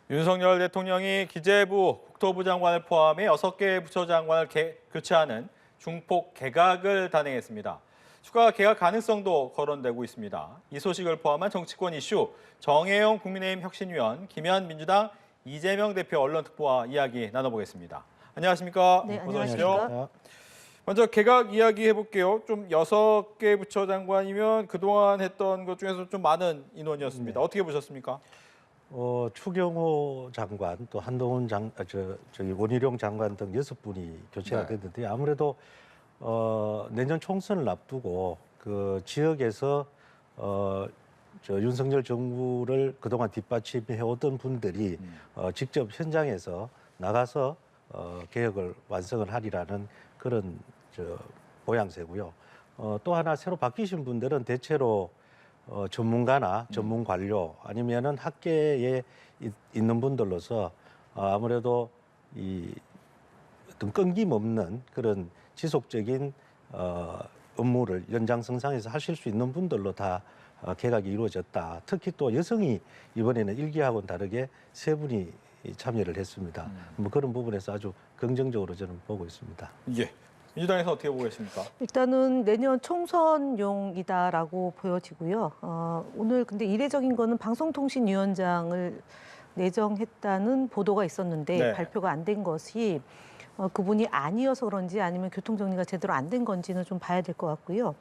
윤석열 대통령이 기재부, 국토부 장관을 포함해 6개 부처 장관을 교체하는 중폭 개각을 단행했습니다. 추가 개각 가능성도 거론되고 있습니다. 이 소식을 포함한 정치권 이슈, 정혜영 국민의힘 혁신위원, 김현 민주당 이재명 대표 언론특보와 이야기 나눠보겠습니다. 안녕하십니까? 네, 어서 오십시오. 안녕하십니까? 먼저 개각 이야기 해볼게요. 좀 6개 부처 장관이면 그동안 했던 것 중에서 좀 많은 인원이었습니다. 어떻게 보셨습니까? 추경호 장관 또 한동훈 원희룡 장관 등 6분이 교체가 됐는데 아무래도 내년 총선을 앞두고 그 지역에서 윤석열 정부를 그동안 뒷받침해 오던 분들이 직접 현장에서 나가서 개혁을 완성을 하리라는 그런 모양새고요. 또 하나 새로 바뀌신 분들은 대체로 전문가나 전문 관료 아니면은 학계에 있는 분들로서 아무래도 이 어떤 끊김없는 그런 지속적인 업무를 연장선상에서 하실 수 있는 분들로 다 개각이 이루어졌다. 특히 또 여성이 이번에는 일기하고는 다르게 3분이 참여를 했습니다. 뭐 그런 부분에서 아주 긍정적으로 저는 보고 있습니다. 예. 민주당에서 어떻게 보고 계십니까? 일단은 내년 총선용이다라고 보여지고요. 오늘 근데 이례적인 거는 방송통신위원장을 내정했다는 보도가 있었는데 네. 발표가 안 된 것이 그분이 아니어서 그런지 아니면 교통정리가 제대로 안 된 건지는 좀 봐야 될 것 같고요.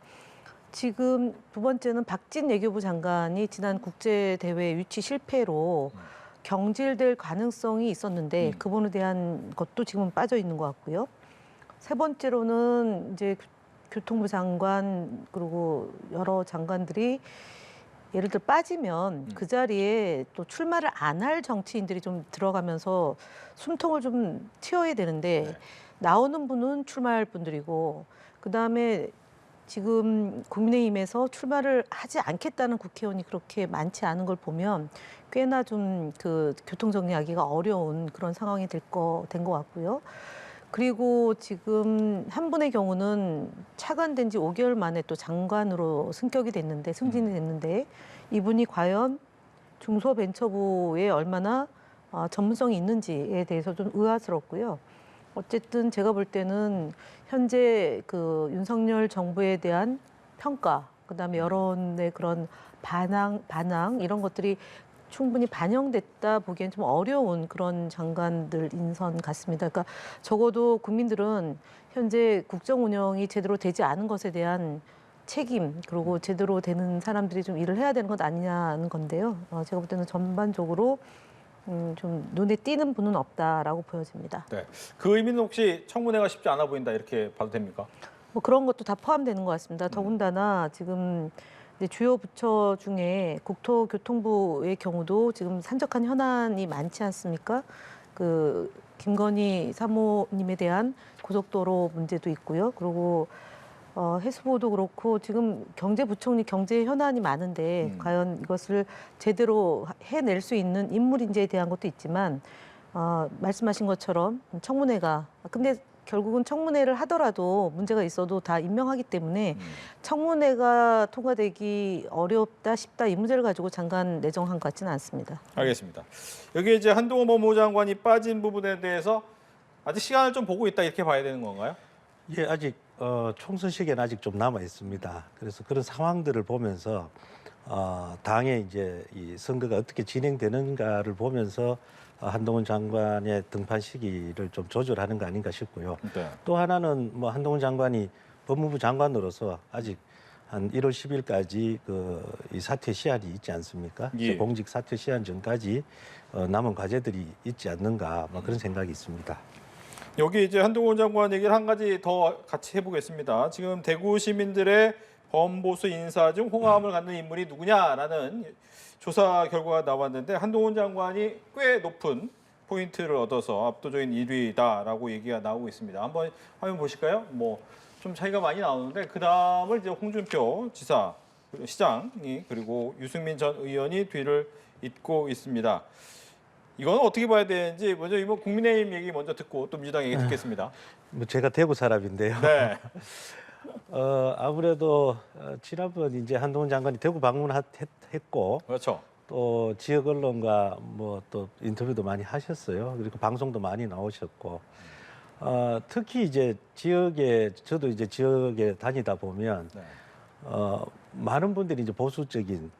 지금 두 번째는 박진 외교부 장관이 지난 국제대회 유치 실패로 경질될 가능성이 있었는데 그분에 대한 것도 지금 빠져 있는 것 같고요. 세 번째로는 이제 교통부 장관 그리고 여러 장관들이 예를 들어 빠지면 그 자리에 또 출마를 안 할 정치인들이 좀 들어가면서 숨통을 좀 틔워야 되는데 나오는 분은 출마할 분들이고 그다음에 지금 국민의힘에서 출마를 하지 않겠다는 국회의원이 그렇게 많지 않은 걸 보면 꽤나 좀 그 교통정리하기가 어려운 그런 상황이 된 것 같고요. 그리고 지금 한 분의 경우는 차관된 지 5개월 만에 또 장관으로 승진이 됐는데 이분이 과연 중소벤처부에 얼마나 전문성이 있는지에 대해서 좀 의아스럽고요. 어쨌든 제가 볼 때는 현재 그 윤석열 정부에 대한 평가, 그다음에 여론의 그런 반항 이런 것들이 충분히 반영됐다 보기엔 좀 어려운 그런 장관들 인선 같습니다. 그러니까 적어도 국민들은 현재 국정 운영이 제대로 되지 않은 것에 대한 책임 그리고 제대로 되는 사람들이 좀 일을 해야 되는 것 아니냐는 건데요. 제가 볼 때는 전반적으로 좀 눈에 띄는 분은 없다라고 보여집니다. 네. 그 의미는 혹시 청문회가 쉽지 않아 보인다 이렇게 봐도 됩니까? 뭐 그런 것도 다 포함되는 것 같습니다. 더군다나 지금 이제 주요 부처 중에 국토교통부의 경우도 지금 산적한 현안이 많지 않습니까? 그 김건희 사모님에 대한 고속도로 문제도 있고요. 그리고 해수부도 그렇고 지금 경제부총리 경제 현안이 많은데 과연 이것을 제대로 해낼 수 있는 인물인지에 대한 것도 있지만 말씀하신 것처럼 청문회가 근데 결국은 청문회를 하더라도 문제가 있어도 다 임명하기 때문에 청문회가 통과되기 어렵다 싶다 이 문제를 가지고 장관 내정한 것 같지는 않습니다. 알겠습니다. 여기 이제 한동훈 법무부 장관이 빠진 부분에 대해서 아직 시간을 좀 보고 있다 이렇게 봐야 되는 건가요? 예, 아직 총선 시기는 아직 좀 남아 있습니다. 그래서 그런 상황들을 보면서 당의 이제 이 선거가 어떻게 진행되는가를 보면서 한동훈 장관의 등판 시기를 좀 조절하는 거 아닌가 싶고요. 네. 또 하나는 뭐 한동훈 장관이 법무부 장관으로서 아직 한 1월 10일까지 이 사퇴 시한이 있지 않습니까? 예. 공직 사퇴 시한 전까지 남은 과제들이 있지 않는가 뭐 그런 생각이 있습니다. 여기 이제 한동훈 장관 얘기를 한 가지 더 같이 해보겠습니다. 지금 대구 시민들의 범보수 인사 중 호감을 갖는 인물이 누구냐라는 조사 결과가 나왔는데 한동훈 장관이 꽤 높은 포인트를 얻어서 압도적인 1위다라고 얘기가 나오고 있습니다. 한번 화면 보실까요? 뭐 좀 차이가 많이 나오는데 그 다음을 이제 홍준표 지사, 시장이 그리고 유승민 전 의원이 뒤를 잇고 있습니다. 이건 어떻게 봐야 되는지 먼저 이번 국민의힘 얘기 먼저 듣고 또 민주당 얘기 듣겠습니다. 뭐 제가 대구 사람인데요. 네. 아무래도 지난번 이제 한동훈 장관이 대구 방문했고 그렇죠. 또 지역 언론과 뭐 또 인터뷰도 많이 하셨어요. 그리고 방송도 많이 나오셨고 특히 이제 지역에 저도 이제 지역에 다니다 보면 네. 많은 분들이 이제 보수적인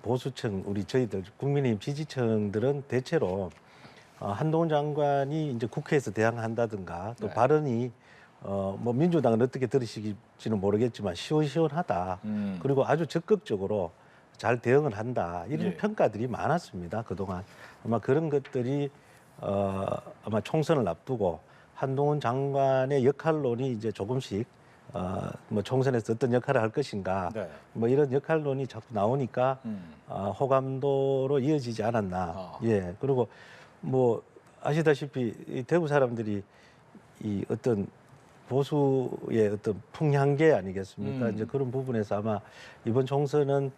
보수층 우리 저희들 국민의힘 지지층들은 대체로 한동훈 장관이 이제 국회에서 대항한다든가 또 네. 발언이 뭐 민주당은 어떻게 들으시지는 모르겠지만 시원시원하다. 그리고 아주 적극적으로 잘 대응을 한다. 이런 예. 평가들이 많았습니다. 그동안. 아마 그런 것들이 아마 총선을 앞두고 한동훈 장관의 역할론이 이제 조금씩 뭐 총선에서 어떤 역할을 할 것인가 네. 뭐 이런 역할론이 자꾸 나오니까 호감도로 이어지지 않았나. 예. 그리고 뭐 아시다시피 이 대구 사람들이 이 어떤 보수의 어떤 풍향계 아니겠습니까? 이제 그런 부분에서 아마 이번 총선은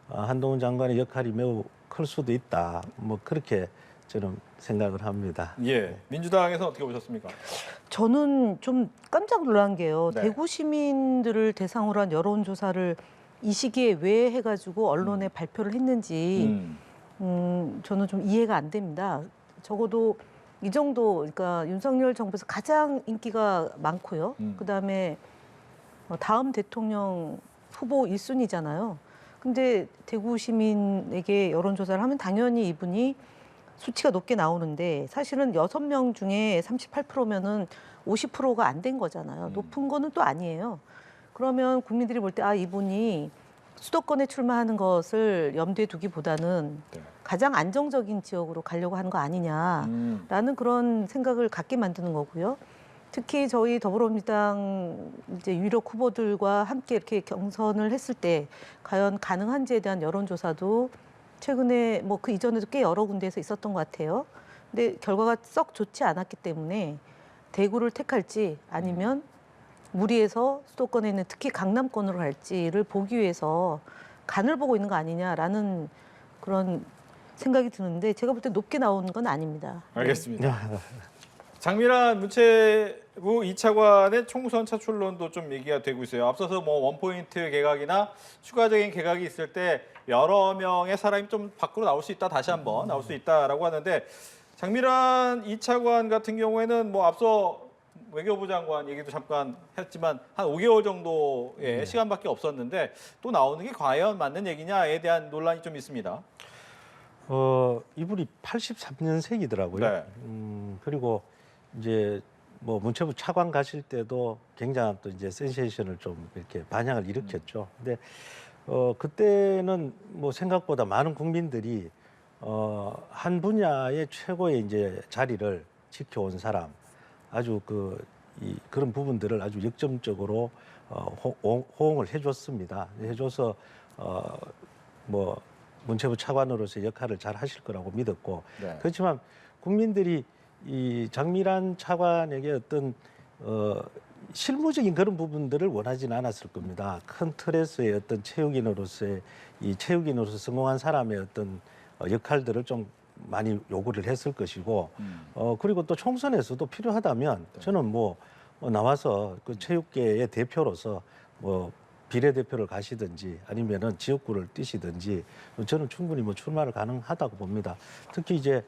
한동훈 장관의 역할이 매우 클 수도 있다. 뭐 그렇게 저는 생각을 합니다. 예. 민주당에서 어떻게 보셨습니까? 저는 좀 깜짝 놀란 게요. 네. 대구 시민들을 대상으로 한 여론조사를 이 시기에 왜 해가지고 언론에 발표를 했는지 저는 좀 이해가 안 됩니다. 적어도 이 정도, 그러니까 윤석열 정부에서 가장 인기가 많고요. 그다음에 다음 대통령 후보 1순위잖아요. 근데 대구 시민에게 여론조사를 하면 당연히 이분이 수치가 높게 나오는데 사실은 6명 중에 38%면은 50%가 안 된 거잖아요. 높은 거는 또 아니에요. 그러면 국민들이 볼 때 이분이 수도권에 출마하는 것을 염두에 두기보다는 네. 가장 안정적인 지역으로 가려고 하는 거 아니냐라는 그런 생각을 갖게 만드는 거고요. 특히 저희 더불어민주당 이제 유력 후보들과 함께 이렇게 경선을 했을 때 과연 가능한지에 대한 여론조사도 최근에 뭐 그 이전에도 꽤 여러 군데에서 있었던 것 같아요. 근데 결과가 썩 좋지 않았기 때문에 대구를 택할지 아니면 무리해서 수도권에 있는 특히 강남권으로 갈지를 보기 위해서 간을 보고 있는 거 아니냐라는 그런 생각이 드는데 제가 볼 때 높게 나오는 건 아닙니다. 알겠습니다. 장미란 문체부 2차관의 총선 차출론도 좀 얘기가 되고 있어요. 앞서서 뭐 원포인트 개각이나 추가적인 개각이 있을 때 여러 명의 사람이 좀 밖으로 나올 수 있다, 다시 한번 나올 수 있다라고 하는데 장미란 2차관 같은 경우에는 뭐 앞서 외교부 장관 얘기도 잠깐 했지만 한 5개월 정도의 시간밖에 없었는데 또 나오는 게 과연 맞는 얘기냐에 대한 논란이 좀 있습니다. 이분이 83년생이더라고요. 네. 그리고 이제 뭐 문체부 차관 가실 때도 굉장한 또 이제 센세이션을 좀 이렇게 반향을 일으켰죠. 근데 그때는 뭐 생각보다 많은 국민들이 한 분야의 최고의 이제 자리를 지켜온 사람, 아주 그런 부분들을 아주 역점적으로 호응을 해줬습니다. 해줘서 뭐 문체부 차관으로서의 역할을 잘 하실 거라고 믿었고 네. 그렇지만 국민들이 이 장미란 차관에게 어떤 실무적인 그런 부분들을 원하지는 않았을 겁니다. 큰 틀에서의 어떤 체육인으로서 성공한 사람의 어떤 역할들을 좀 많이 요구를 했을 것이고 그리고 또 총선에서도 필요하다면 저는 뭐 나와서 그 체육계의 대표로서 뭐 비례대표를 가시든지 아니면은 지역구를 뛰시든지 저는 충분히 뭐 출마를 가능하다고 봅니다. 특히 이제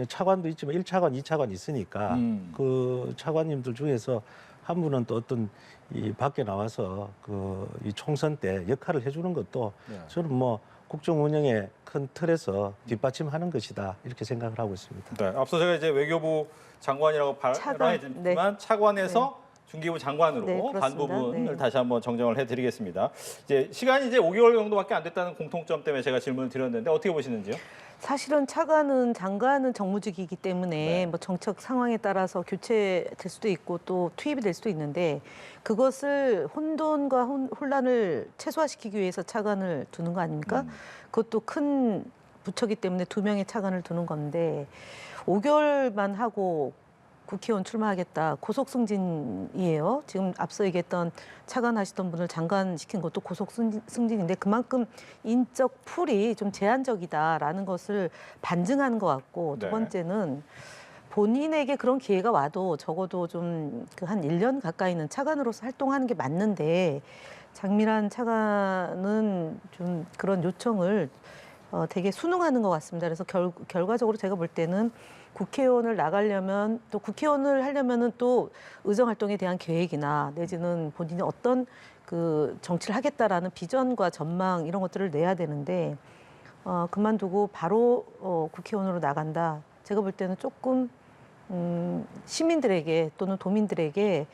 차관도 있지만 1차관, 2차관 있으니까 그 차관님들 중에서 한 분은 또 어떤 이 밖에 나와서 이 총선 때 역할을 해주는 것도 저는 뭐 국정 운영의 큰 틀에서 뒷받침하는 것이다 이렇게 생각을 하고 있습니다. 네, 앞서 제가 이제 외교부 장관이라고 발언했지만 차관에서 중기부 장관으로 네, 반 그렇습니다. 부분을 네. 다시 한번 정정을 해드리겠습니다. 이제 시간이 이제 5개월 정도밖에 안 됐다는 공통점 때문에 제가 질문을 드렸는데 어떻게 보시는지요? 사실은 차관은 장관은 정무직이기 때문에 네. 뭐 정책 상황에 따라서 교체될 수도 있고 또 투입이 될 수도 있는데 그것을 혼돈과 혼란을 최소화시키기 위해서 차관을 두는 거 아닙니까? 그것도 큰 부처기 때문에 2명의 차관을 두는 건데 5개월만 하고 국회의원 출마하겠다. 고속 승진이에요. 지금 앞서 얘기했던 차관 하시던 분을 장관 시킨 것도 고속 승진인데 그만큼 인적 풀이 좀 제한적이다라는 것을 반증하는 것 같고 두 네. 번째는 본인에게 그런 기회가 와도 적어도 좀 한 1년 가까이는 차관으로서 활동하는 게 맞는데 장미란 차관은 좀 그런 요청을 되게 순응하는 것 같습니다. 그래서 결과적으로 제가 볼 때는 국회의원을 나가려면 또 국회의원을 하려면은 또 의정 활동에 대한 계획이나 내지는 본인이 어떤 그 정치를 하겠다라는 비전과 전망 이런 것들을 내야 되는데 그만두고 바로 국회의원으로 나간다. 제가 볼 때는 조금 시민들에게 또는 도민들에게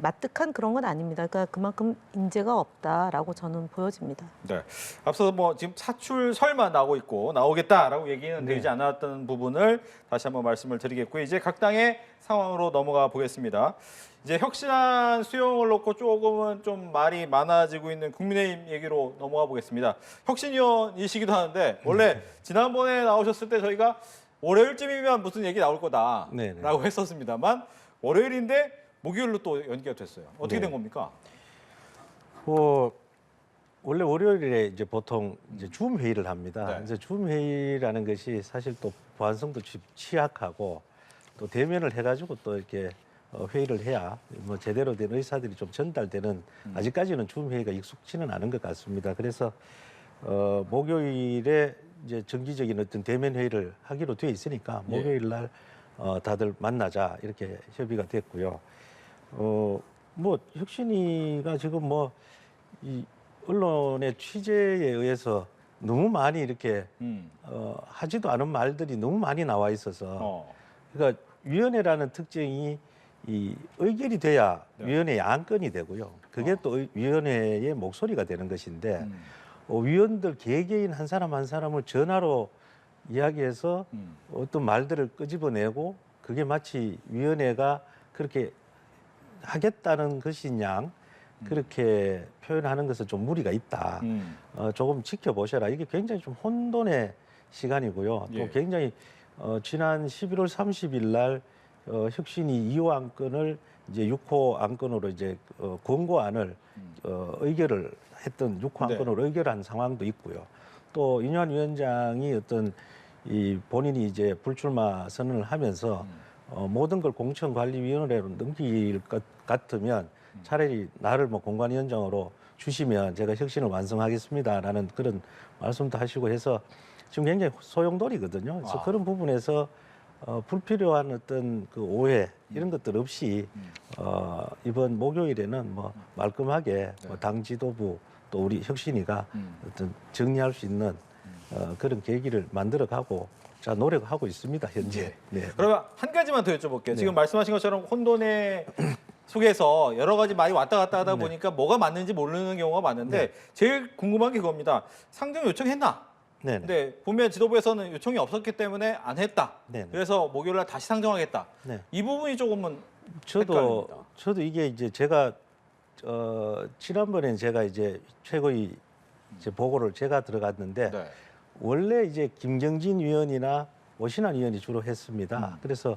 마뜩한 그런 건 아닙니다. 그러니까 그만큼 인재가 없다라고 저는 보여집니다. 네. 앞서 뭐 지금 사출설만 나오고 있고 나오겠다라고 얘기는 네. 되지 않았던 부분을 다시 한번 말씀을 드리겠고요. 이제 각 당의 상황으로 넘어가 보겠습니다. 이제 혁신안 수용을 놓고 조금은 좀 말이 많아지고 있는 국민의힘 얘기로 넘어가 보겠습니다. 혁신위원이시기도 하는데 원래 지난번에 나오셨을 때 저희가 월요일쯤이면 무슨 얘기 나올 거다라고 네네. 했었습니다만 월요일인데 목요일로 또 연기가 됐어요. 어떻게 네. 된 겁니까? 원래 월요일에 이제 보통 이제 줌 회의를 합니다. 네. 그래서 줌 회의라는 것이 사실 또 보안성도 취약하고 또 대면을 해가지고 또 이렇게 회의를 해야 뭐 제대로 된 의사들이 좀 전달되는 아직까지는 줌 회의가 익숙치는 않은 것 같습니다. 그래서 목요일에 이제 정기적인 어떤 대면 회의를 하기로 되어 있으니까 예. 목요일 날 다들 만나자 이렇게 협의가 됐고요. 뭐 혁신위가 지금 뭐 이 언론의 취재에 의해서 너무 많이 이렇게 하지도 않은 말들이 너무 많이 나와 있어서 그러니까 위원회라는 특징이 이 의결이 돼야 네. 위원회의 안건이 되고요. 그게 또 위원회의 목소리가 되는 것인데 위원들 개개인 한 사람 한 사람을 전화로 이야기해서 어떤 말들을 끄집어내고 그게 마치 위원회가 그렇게 하겠다는 것인 양 그렇게 표현하는 것은 좀 무리가 있다. 조금 지켜보셔라. 이게 굉장히 좀 혼돈의 시간이고요. 예. 또 굉장히 지난 11월 30일 날 혁신이 2호 안건을 이제 6호 안건으로 이제 권고안을 의결을 했던 6호 네. 안건으로 의결한 상황도 있고요. 또 윤여한 위원장이 어떤 이 본인이 이제 불출마 선언을 하면서 모든 걸 공천관리위원회로 넘길 것 같으면 차라리 나를 뭐 공관위원장으로 주시면 제가 혁신을 완성하겠습니다라는 그런 말씀도 하시고 해서 지금 굉장히 소용돌이거든요. 그래서 그런 부분에서 불필요한 어떤 그 오해 이런 것들 없이 이번 목요일에는 뭐 말끔하게 뭐 당 지도부 또 우리 혁신이가 어떤 정리할 수 있는 그런 계기를 만들어가고 자 노력하고 있습니다 현재. 네. 그러면 한 가지만 더 여쭤볼게요. 네. 지금 말씀하신 것처럼 혼돈의 속에서 여러 가지 말이 왔다 갔다 하다 보니까 뭐가 맞는지 모르는 경우가 많은데 제일 궁금한 게 그겁니다. 상정 요청했나? 네네. 근데 보면 지도부에서는 요청이 없었기 때문에 안 했다. 네네. 그래서 목요일 날 다시 상정하겠다. 네. 이 부분이 조금은 헷갈립니다. 저도 이게 이제 제가 지난번에 제가 이제 최고위 이제 보고를 제가 들어갔는데 네. 원래 이제 김경진 위원이나 오신환 위원이 주로 했습니다. 그래서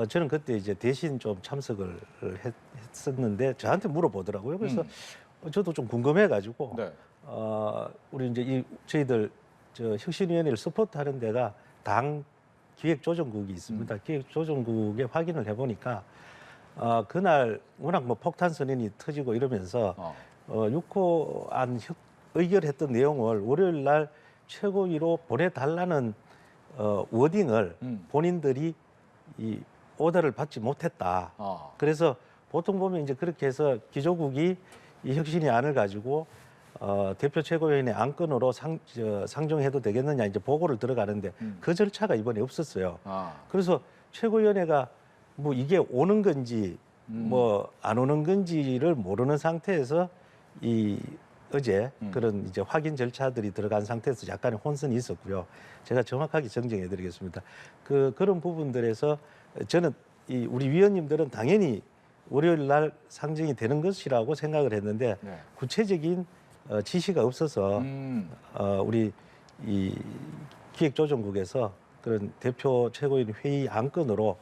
저는 그때 이제 대신 좀 참석을 했었는데 저한테 물어보더라고요. 그래서 저도 좀 궁금해가지고 네. 우리 이제 저희들 혁신위원회를 서포트하는 데가 당 기획조정국이 있습니다. 기획조정국에 확인을 해보니까 그날 워낙 뭐 폭탄 선언이 터지고 이러면서 6호 안 의결했던 내용을 월요일 날 최고위로 보내달라는 워딩을 본인들이 이 오더를 받지 못했다. 그래서 보통 보면 이제 그렇게 해서 기조국이 이 혁신의 안을 가지고 대표 최고위원회 안건으로 상정해도 되겠느냐 이제 보고를 들어가는데 그 절차가 이번에 없었어요. 그래서 최고위원회가 뭐 이게 오는 건지 뭐 안 오는 건지를 모르는 상태에서 이 어제 그런 이제 확인 절차들이 들어간 상태에서 약간의 혼선이 있었고요. 제가 정확하게 정정해드리겠습니다. 그런 부분들에서 저는 이 우리 위원님들은 당연히 월요일 날 상정이 되는 것이라고 생각을 했는데 네. 구체적인 지시가 없어서 우리 이 기획조정국에서 그런 대표 최고위원 회의 안건으로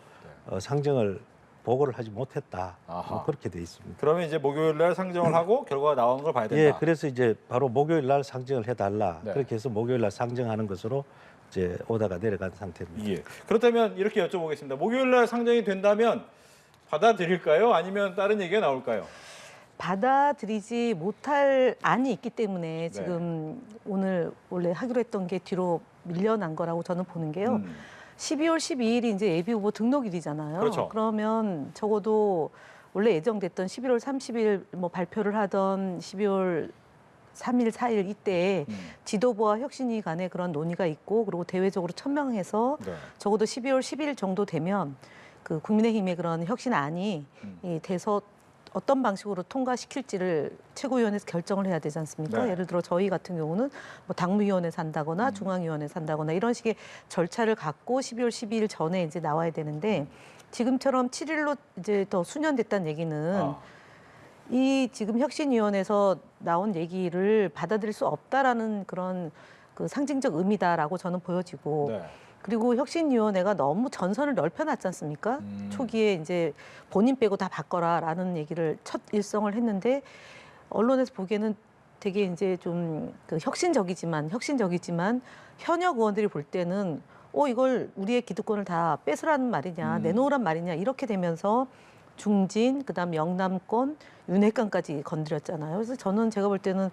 상정을 보고를 하지 못했다. 뭐 그렇게 돼 있습니다. 그러면 이제 목요일 날 상정을 하고 결과가 나오는 걸 봐야 된다. 예, 그래서 이제 바로 목요일 날 상정을 해달라. 네. 그렇게 해서 목요일 날 상정하는 것으로 이제 오다가 내려간 상태입니다. 예. 그렇다면 이렇게 여쭤보겠습니다. 목요일 날 상정이 된다면 받아들일까요? 아니면 다른 얘기가 나올까요? 받아들이지 못할 안이 있기 때문에 지금 오늘 원래 하기로 했던 게 뒤로 밀려난 거라고 저는 보는 게요. 12월 12일이 이제 예비 후보 등록일이잖아요. 그렇죠. 그러면 적어도 원래 예정됐던 11월 30일 뭐 발표를 하던 12월 3일, 4일 이때에 지도부와 혁신위 간에 그런 논의가 있고 그리고 대외적으로 천명해서 적어도 12월 10일 정도 되면 그 국민의힘의 그런 혁신안이 이 돼서 어떤 방식으로 통과시킬지를 최고위원회에서 결정을 해야 되지 않습니까? 네. 예를 들어 저희 같은 경우는 뭐 당무위원회에서 한다거나 중앙위원회에서 한다거나 이런 식의 절차를 갖고 12월 12일 전에 이제 나와야 되는데 지금처럼 7일로 이제 더 수년됐다는 얘기는 이 지금 혁신위원회에서 나온 얘기를 받아들일 수 없다라는 그런 그 상징적 의미다라고 저는 보여지고 네. 그리고 혁신위원회가 너무 전선을 넓혀놨지 않습니까? 초기에 이제 본인 빼고 다 바꿔라라는 얘기를 첫 일성을 했는데 언론에서 보기에는 되게 이제 좀 그 혁신적이지만 현역 의원들이 볼 때는 이걸 우리의 기득권을 다 뺏으라는 말이냐 내놓으란 말이냐 이렇게 되면서 중진 그다음 영남권 윤핵관까지 건드렸잖아요. 그래서 저는 제가 볼 때는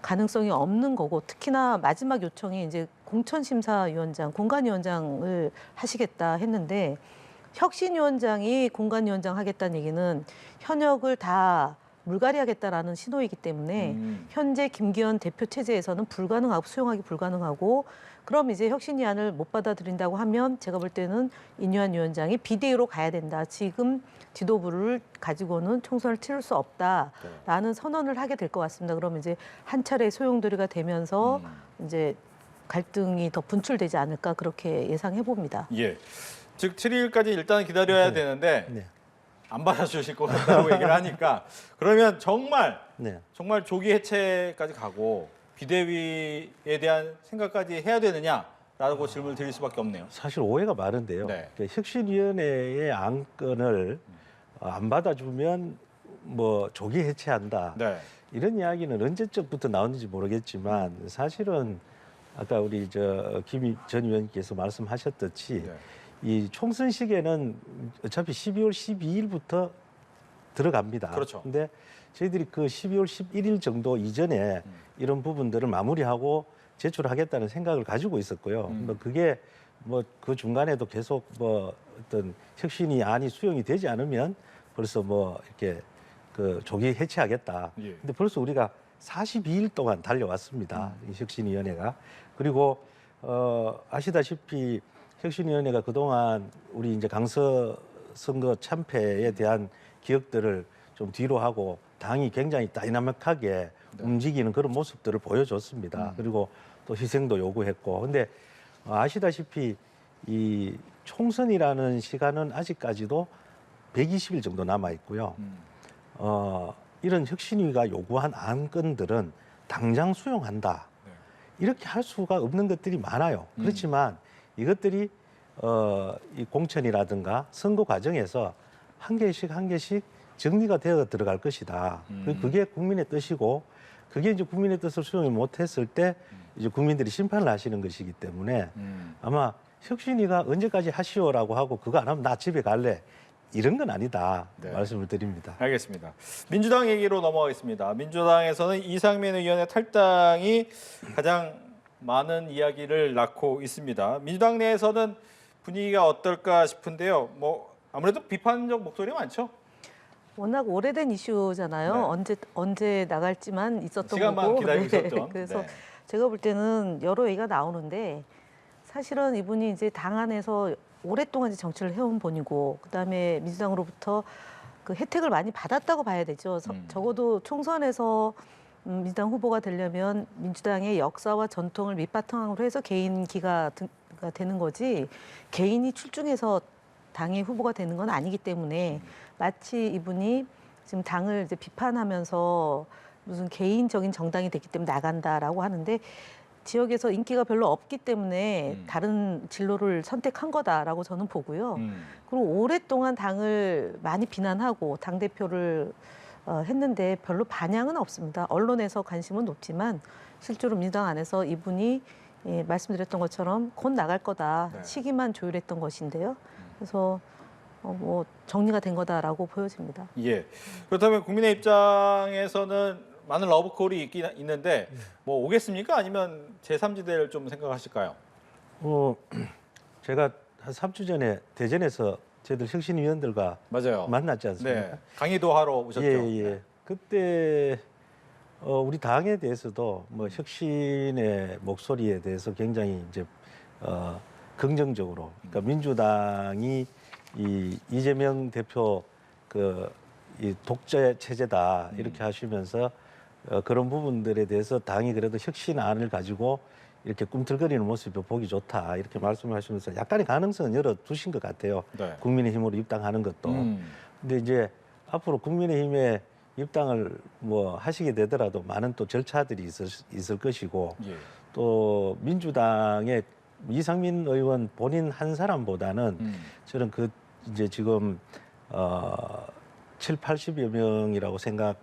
가능성이 없는 거고 특히나 마지막 요청이 이제 공천심사위원장, 공관위원장을 하시겠다 했는데 혁신위원장이 공관위원장 하겠다는 얘기는 현역을 다 물갈이하겠다라는 신호이기 때문에 현재 김기현 대표 체제에서는 불가능하고 수용하기 불가능하고 그럼 이제 혁신위안을 못 받아들인다고 하면 제가 볼 때는 인유한 위원장이 비대위로 가야 된다. 지금 지도부를 가지고는 총선을 치를 수 없다라는 선언을 하게 될 것 같습니다. 그러면 이제 한 차례 소용돌이가 되면서 이제 갈등이 더 분출되지 않을까 그렇게 예상해 봅니다. 예. 즉 7일까지 일단 기다려야 되는데 네. 안 받아주실 것 같다고 얘기를 하니까 그러면 정말 네. 조기 해체까지 가고 비대위에 대한 생각까지 해야 되느냐라고 질문을 드릴 수밖에 없네요. 사실 오해가 많은데요. 네. 그러니까 혁신위원회의 안건을 안 받아주면 뭐 조기 해체한다. 네. 이런 이야기는 언제적부터 나왔는지 모르겠지만 사실은 아까 우리 김 전 의원께서 말씀하셨듯이 네. 이 총선 시기에는 어차피 12월 12일부터 들어갑니다. 그렇죠. 근데 저희들이 그 12월 11일 정도 이전에 이런 부분들을 마무리하고 제출하겠다는 생각을 가지고 있었고요. 뭐 그게 뭐 그 중간에도 계속 뭐 어떤 혁신이 안이 수용이 되지 않으면 벌써 뭐 이렇게 그 조기 해체하겠다. 예. 근데 벌써 우리가 42일 동안 달려왔습니다. 이 혁신위원회가. 그리고 아시다시피 혁신위원회가 그동안 우리 이제 강서 선거 참패에 대한 기억들을 좀 뒤로 하고 당이 굉장히 다이나믹하게 움직이는 그런 모습들을 보여줬습니다. 그리고 또 희생도 요구했고. 근데 아시다시피 이 총선이라는 시간은 아직까지도 120일 정도 남아 있고요. 이런 혁신위가 요구한 안건들은 당장 수용한다. 이렇게 할 수가 없는 것들이 많아요. 그렇지만 이것들이 이 공천이라든가 선거 과정에서 한 개씩 정리가 되어 들어갈 것이다. 그게 국민의 뜻이고 그게 이제 국민의 뜻을 수용을 못했을 때 이제 국민들이 심판을 하시는 것이기 때문에 아마 혁신위가 언제까지 하시오라고 하고 그거 안 하면 나 집에 갈래. 이런 건 아니다. 네. 말씀을 드립니다. 알겠습니다. 민주당 얘기로 넘어가겠습니다. 민주당에서는 이상민 의원의 탈당이 가장 많은 이야기를 낳고 있습니다. 민주당 내에서는 분위기가 어떨까 싶은데요. 뭐 아무래도 비판적 목소리가 많죠. 워낙 오래된 이슈잖아요. 네. 언제 나갈지만 있었던 시간만 거고. 기다리고 네. 있었죠. 그래서 네. 제가 볼 때는 여러 얘기가 나오는데 사실은 이분이 이제 당 안에서 오랫동안 이제 정치를 해온 분이고 그다음에 민주당으로부터 그 혜택을 많이 받았다고 봐야 되죠. 적어도 총선에서 민주당 후보가 되려면 민주당의 역사와 전통을 밑바탕으로 해서 개인기가 되는 거지 개인이 출중해서 당의 후보가 되는 건 아니기 때문에 마치 이분이 지금 당을 이제 비판하면서 무슨 개인적인 정당이 됐기 때문에 나간다라고 하는데 지역에서 인기가 별로 없기 때문에 다른 진로를 선택한 거다라고 저는 보고요. 그리고 오랫동안 당을 많이 비난하고 당대표를 했는데 별로 반향은 없습니다. 언론에서 관심은 높지만 실제로 민주당 안에서 이분이 말씀드렸던 것처럼 곧 나갈 거다. 네. 시기만 조율했던 것인데요. 그래서 뭐 정리가 된 거다라고 보여집니다. 예. 그렇다면 국민의 입장에서는 많은 러브콜이 있는데 뭐 오겠습니까? 아니면 제3지대를 좀 생각하실까요? 제가 한 3주 전에 대전에서 저희들 혁신위원들과 맞아요. 만났지 않습니까? 네. 강의도 하러 오셨죠. 예. 그때 우리 당에 대해서도 뭐 혁신의 목소리에 대해서 굉장히 이제 긍정적으로, 그러니까 민주당이 이 이재명 대표 이 독재 체제다 이렇게 하시면서 그런 부분들에 대해서 당이 그래도 혁신안을 가지고 이렇게 꿈틀거리는 모습이 보기 좋다 이렇게 말씀하시면서 약간의 가능성은 열어두신 것 같아요. 네. 국민의힘으로 입당하는 것도. 근데 이제 앞으로 국민의힘에 입당을 뭐 하시게 되더라도 많은 또 절차들이 있을 것이고 예. 또 민주당의 이상민 의원 본인 한 사람보다는 저는 이제 지금 7, 80여 명이라고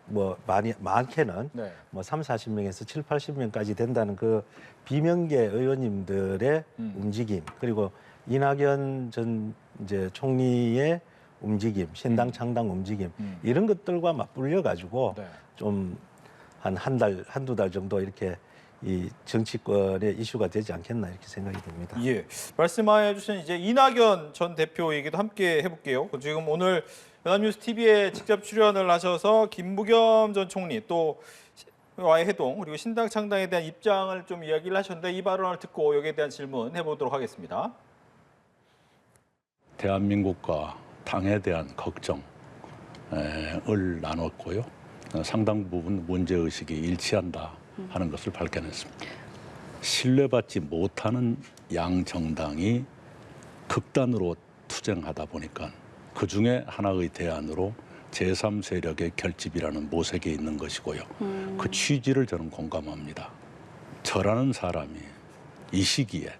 뭐 많게는 네. 뭐 3, 40명에서 7, 80명까지 된다는 그 비명계 의원님들의 움직임, 그리고 이낙연 전 이제 총리의 움직임, 신당 창당 움직임 이런 것들과 맞불려 가지고 네. 좀 한두 달 정도 이렇게 이 정치권의 이슈가 되지 않겠나 이렇게 생각이 됩니다. 예. 말씀해 주신 이제 이낙연 전 대표 얘기도 함께 해볼게요. 지금 오늘 연합뉴스 TV에 직접 출연을 하셔서 김부겸 전 총리 또 와의 회동 그리고 신당 창당에 대한 입장을 좀 이야기를 하셨는데 이 발언을 듣고 여기에 대한 질문 해보도록 하겠습니다. 대한민국과 당에 대한 걱정을 나눴고요. 상당 부분 문제의식이 일치한다 하는 것을 밝혀냈습니다. 신뢰받지 못하는 양 정당이 극단으로 투쟁하다 보니까 그중에 하나의 대안으로 제3세력의 결집이라는 모색에 있는 것이고요. 그 취지를 저는 공감합니다. 저라는 사람이 이 시기에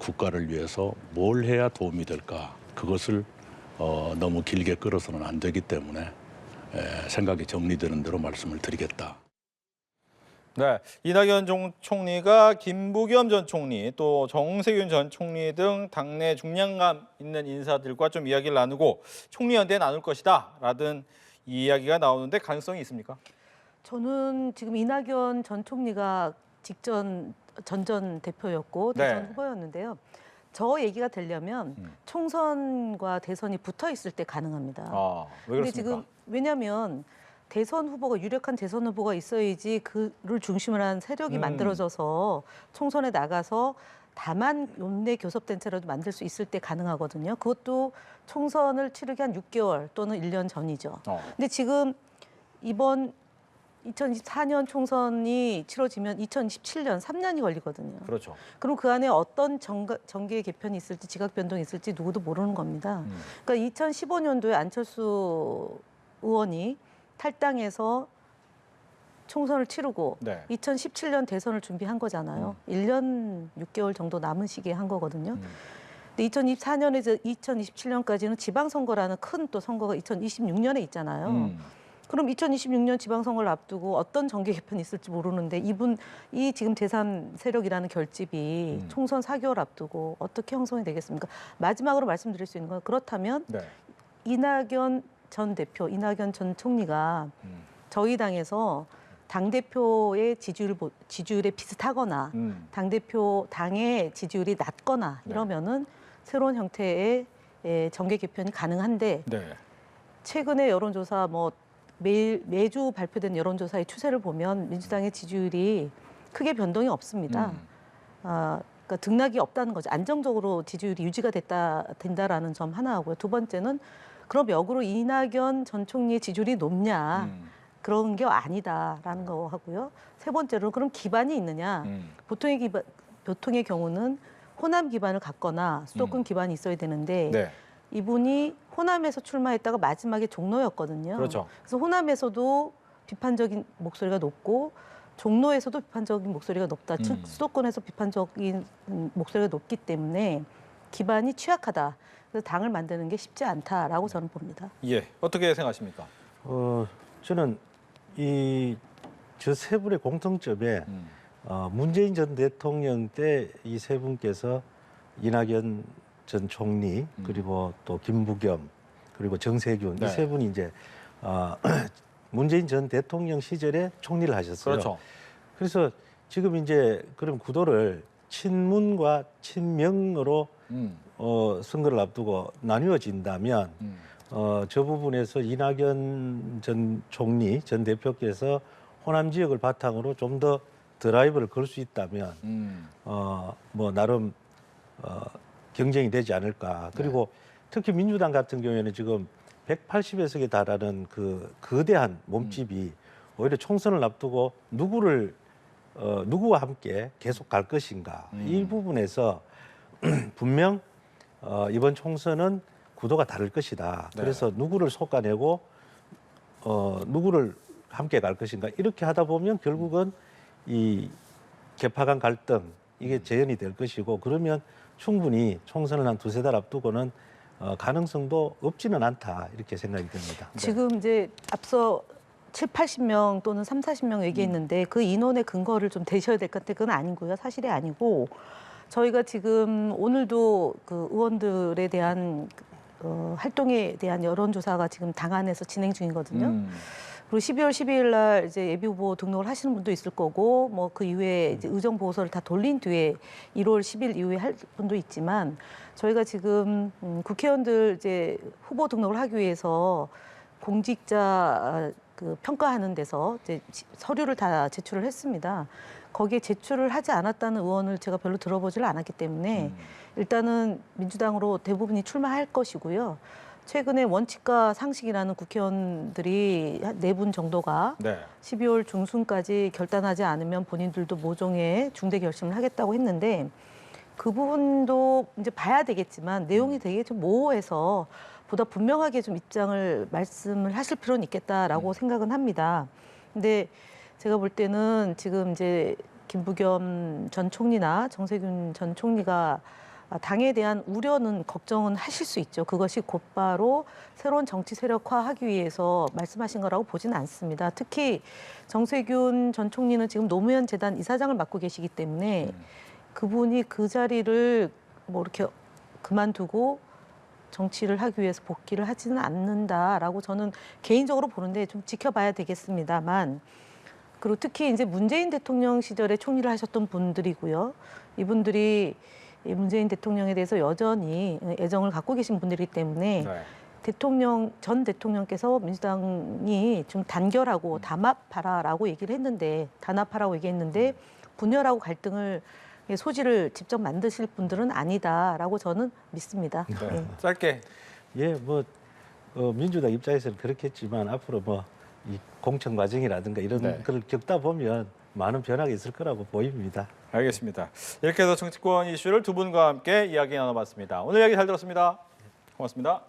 국가를 위해서 뭘 해야 도움이 될까 그것을 너무 길게 끌어서는 안 되기 때문에 생각이 정리되는 대로 말씀을 드리겠다. 네, 이낙연 총리가 김부겸 전 총리 또 정세균 전 총리 등 당내 중량감 있는 인사들과 좀 이야기를 나누고 총리연대 나눌 것이다라는 이야기가 나오는데 가능성이 있습니까? 저는 지금 이낙연 전 총리가 전 대표였고 네. 대선 후보였는데요. 저 얘기가 되려면 총선과 대선이 붙어 있을 때 가능합니다. 왜 근데 그렇습니까? 지금 왜냐하면 유력한 대선 후보가 있어야지 그를 중심으로 한 세력이 만들어져서 총선에 나가서 다만 용내 교섭된 채라도 만들 수 있을 때 가능하거든요. 그것도 총선을 치르기 한 6개월 또는 1년 전이죠. 근데 지금 이번 2024년 총선이 치러지면 2027년 3년이 걸리거든요. 그렇죠. 그럼 그 안에 어떤 정계 개편이 있을지 지각 변동이 있을지 누구도 모르는 겁니다. 그러니까 2015년도에 안철수 의원이 탈당해서 총선을 치르고 네. 2017년 대선을 준비한 거잖아요. 1년 6개월 정도 남은 시기에 한 거거든요. 근데 2024년에서 2027년까지는 지방선거라는 큰 또 선거가 2026년에 있잖아요. 그럼 2026년 지방선거를 앞두고 어떤 정계 개편이 있을지 모르는데 이 지금 제3세력이라는 결집이 총선 4개월 앞두고 어떻게 형성이 되겠습니까? 마지막으로 말씀드릴 수 있는 건 그렇다면 네. 이낙연 전 총리가 저희 당에서 당대표의 지지율에 비슷하거나 당의 지지율이 낮거나 이러면은 새로운 형태의 정계 개편이 가능한데 네. 최근에 여론조사 매주 발표된 여론조사의 추세를 보면 민주당의 지지율이 크게 변동이 없습니다. 그러니까 등락이 없다는 거죠. 안정적으로 지지율이 유지가 된다라는 점 하나 하고요. 두 번째는 그럼 역으로 이낙연 전 총리의 지지율이 높냐? 그런 게 아니다라는 거 하고요. 세 번째로 그럼 기반이 있느냐? 보통의 경우는 호남 기반을 갖거나 수도권 기반이 있어야 되는데 네. 이분이 호남에서 출마했다가 마지막에 종로였거든요. 그렇죠. 그래서 호남에서도 비판적인 목소리가 높고 종로에서도 비판적인 목소리가 높다. 즉 수도권에서 비판적인 목소리가 높기 때문에 기반이 취약하다. 그래서 당을 만드는 게 쉽지 않다라고 저는 봅니다. 예, 어떻게 생각하십니까? 저는 저 세 분의 공통점에 문재인 전 대통령 때 이 세 분께서 이낙연 전 총리 그리고 또 김부겸 그리고 정세균 네. 이 세 분이 이제 문재인 전 대통령 시절에 총리를 하셨어요. 그렇죠. 그래서 지금 이제 그런 구도를 친문과 친명으로 선거를 앞두고 나뉘어진다면 저 부분에서 이낙연 전 총리 전 대표께서 호남 지역을 바탕으로 좀 더 드라이브를 걸 수 있다면 뭐 나름 경쟁이 되지 않을까. 그리고 특히 민주당 같은 경우에는 지금 180여 석에 달하는 그 거대한 몸집이 오히려 총선을 앞두고 누구와 함께 계속 갈 것인가. 이 부분에서 분명 이번 총선은 구도가 다를 것이다. 네. 그래서 누구를 솎아내고 누구를 함께 갈 것인가. 이렇게 하다 보면 결국은 이 개파 간 갈등 이게 재현이 될 것이고 그러면 충분히 총선을 한 두세 달 앞두고는 가능성도 없지는 않다 이렇게 생각이 듭니다. 지금 이제 앞서 7, 80명 또는 3, 40명 얘기했는데 그 인원의 근거를 좀 대셔야 될 것 같아요. 그건 아니고요. 사실이 아니고 저희가 지금 오늘도 그 의원들에 대한 활동에 대한 여론조사가 지금 당 안에서 진행 중이거든요. 그리고 12월 12일 날 이제 예비 후보 등록을 하시는 분도 있을 거고 뭐 그 이후에 이제 의정 보고서를 다 돌린 뒤에 1월 10일 이후에 할 분도 있지만 저희가 지금 국회의원들 이제 후보 등록을 하기 위해서 공직자 그 평가하는 데서 이제 서류를 다 제출을 했습니다. 거기에 제출을 하지 않았다는 의원을 제가 별로 들어보지를 않았기 때문에 일단은 민주당으로 대부분이 출마할 것이고요. 최근에 원칙과 상식이라는 국회의원들이 4분 정도가 네. 12월 중순까지 결단하지 않으면 본인들도 모종의 중대 결심을 하겠다고 했는데 그 부분도 이제 봐야 되겠지만 내용이 되게 좀 모호해서 보다 분명하게 좀 입장을 말씀을 하실 필요는 있겠다라고 생각은 합니다. 근데 제가 볼 때는 지금 이제 김부겸 전 총리나 정세균 전 총리가 당에 대한 우려는 걱정은 하실 수 있죠. 그것이 곧바로 새로운 정치 세력화하기 위해서 말씀하신 거라고 보지는 않습니다. 특히 정세균 전 총리는 지금 노무현 재단 이사장을 맡고 계시기 때문에 그분이 그 자리를 뭐 이렇게 그만두고 정치를 하기 위해서 복귀를 하지는 않는다라고 저는 개인적으로 보는데 좀 지켜봐야 되겠습니다만 그리고 특히 이제 문재인 대통령 시절에 총리를 하셨던 분들이고요. 이분들이 문재인 대통령에 대해서 여전히 애정을 갖고 계신 분들이기 때문에 네. 전 대통령께서 민주당이 좀 단결하고 단합하라고 얘기를 했는데 단합하라고 얘기했는데 분열하고 갈등을 소지를 직접 만드실 분들은 아니다라고 저는 믿습니다. 네. 네. 짧게. 예, 뭐 민주당 입장에서는 그렇겠지만 앞으로 뭐 이 공천 과정이라든가 이런 네. 걸 겪다 보면 많은 변화가 있을 거라고 보입니다. 알겠습니다. 이렇게 해서 정치권 이슈를 두 분과 함께 이야기 나눠봤습니다. 오늘 이야기 잘 들었습니다. 고맙습니다.